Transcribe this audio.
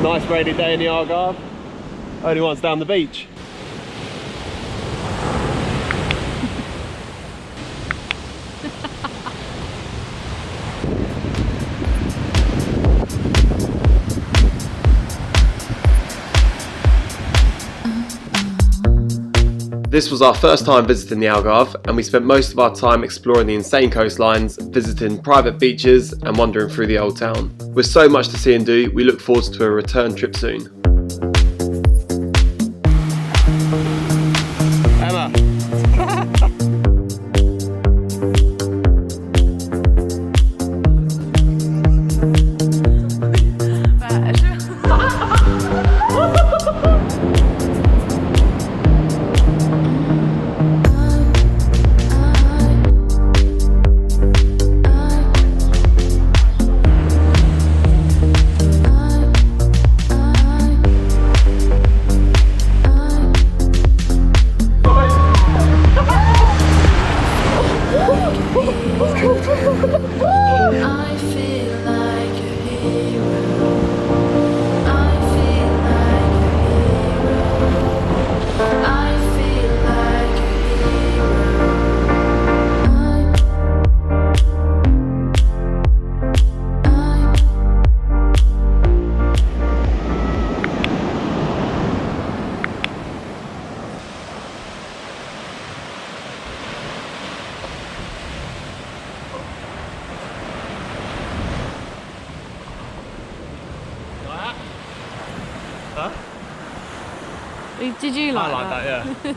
Nice rainy day in the Algarve. Only one's down the beach. This was our first time visiting the Algarve, and we spent most of our time exploring the insane coastlines, visiting private beaches and wandering through the old town. With so much to see and do, we look forward to a return trip soon. Emma. Did you like that? I like that, yeah.